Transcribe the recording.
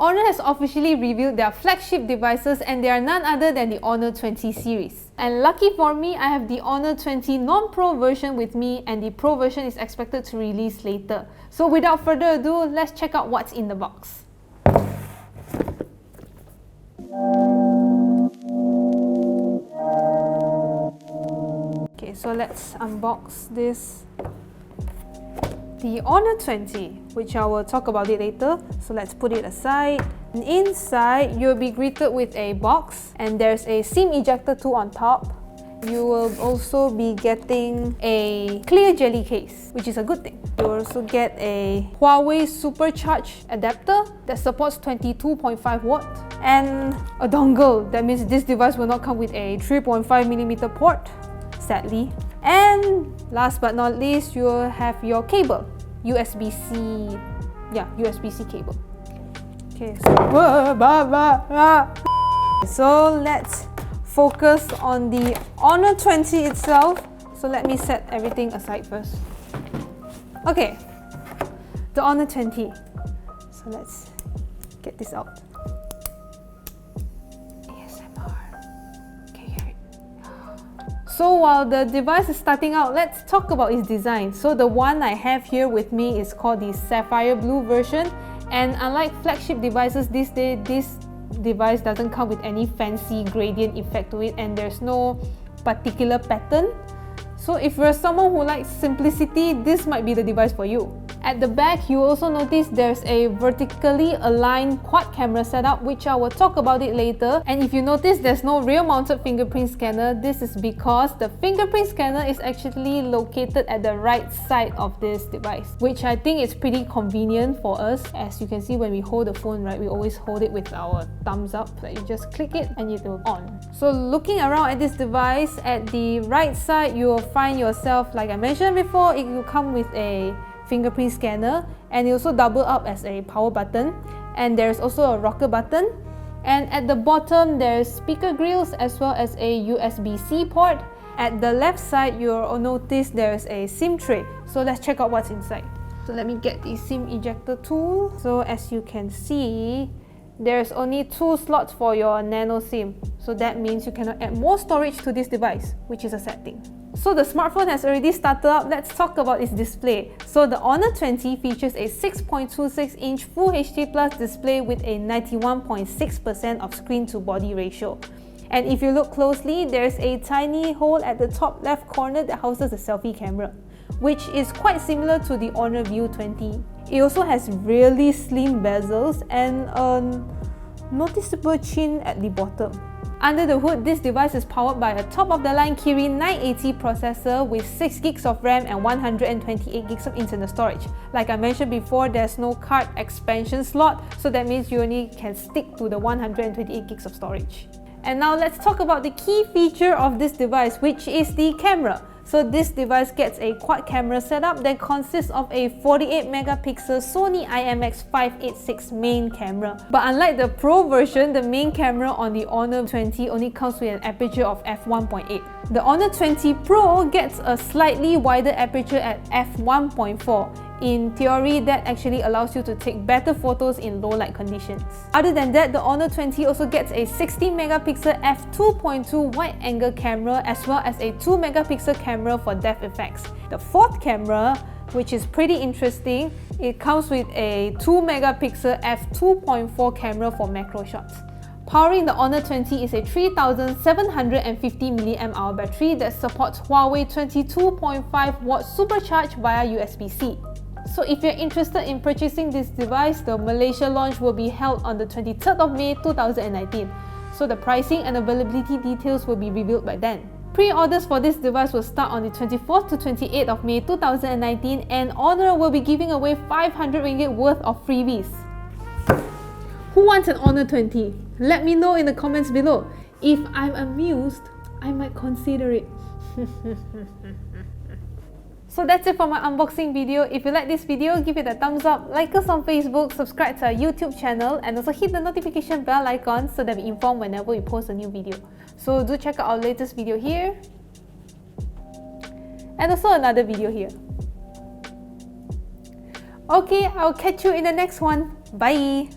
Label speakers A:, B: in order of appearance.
A: Honor has officially revealed their flagship devices, and they are none other than the Honor 20 series. And lucky for me, I have the Honor 20 non-Pro version with me, and the Pro version is expected to release later. So without further ado, let's check out what's in the box. Okay, so let's unbox this. The Honor 20, which I will talk about it later, so let's put it aside. And inside, you'll be greeted with a box, and there's a SIM ejector tool on top. You will also be getting a clear jelly case, which is a good thing. You'll also get a Huawei Supercharge adapter that supports 22.5 watt and a dongle. That means this device will not come with a 3.5mm port, sadly. And last but not least, you'll have your cable, USB-C, USB-C cable. Okay, so let's focus on the Honor 20 itself. So let me set everything aside first. Okay, the Honor 20. So let's get this out. So while the device is starting out, let's talk about its design. So the one I have here with me is called the Sapphire Blue version, and unlike flagship devices these days, this device doesn't come with any fancy gradient effect to it, and there's no particular pattern. So if you're someone who likes simplicity, this might be the device for you. At the back, you also notice there's a vertically aligned quad camera setup, which I will talk about it later. And if you notice there's no rear-mounted fingerprint scanner, this is because the fingerprint scanner is actually located at the right side of this device, which I think is pretty convenient for us. As you can see, when we hold the phone, right, we always hold it with our thumbs up. Like you just click it and it will on. So looking around at this device, at the right side, you will find yourself, like I mentioned before, it will come with a fingerprint scanner, and it also double up as a power button, and there's also a rocker button, and at the bottom there's speaker grills as well as a USB-C port. At the left side, you'll notice there's a SIM tray. So let's check out what's inside. So let me get the SIM ejector tool. So as you can see, there's only 2 slots for your nano SIM. So that means you cannot add more storage to this device, which is a sad thing. So the smartphone has already started up. Let's talk about its display. So the Honor 20 features a 6.26-inch Full HD Plus display with a 91.6% of screen-to-body ratio. And if you look closely, there's a tiny hole at the top left corner that houses the selfie camera, which is quite similar to the Honor View 20. It also has really slim bezels and a noticeable chin at the bottom. Under the hood, this device is powered by a top-of-the-line Kirin 980 processor with 6GB of RAM and 128GB of internal storage. Like I mentioned before, there's no card expansion slot, so that means you only can stick to the 128GB of storage. And now let's talk about the key feature of this device, which is the camera. So this device gets a quad camera setup that consists of a 48MP Sony IMX586 main camera. But unlike the Pro version, the main camera on the Honor 20 only comes with an aperture of f1.8. The Honor 20 Pro gets a slightly wider aperture at f1.4. In theory, that actually allows you to take better photos in low light conditions. Other than that, the Honor 20 also gets a 60MP f2.2 wide-angle camera as well as a 2MP camera for depth effects. The fourth camera, which is pretty interesting, it comes with a 2MP f2.4 camera for macro shots. Powering the Honor 20 is a 3750mAh battery that supports Huawei 22.5W supercharge via USB-C. So if you're interested in purchasing this device, the Malaysia launch will be held on the 23rd of May 2019. So the pricing and availability details will be revealed by then. Pre-orders for this device will start on the 24th to 28th of May 2019, and Honor will be giving away 500 ringgit worth of freebies. Who wants an Honor 20? Let me know in the comments below. If I'm amused, I might consider it. So that's it for my unboxing video. If you like this video, give it a thumbs up, like us on Facebook, subscribe to our YouTube channel, and also hit the notification bell icon so that we inform whenever we post a new video. So do check out our latest video here, and also another video here. Okay, I'll catch you in the next one. Bye!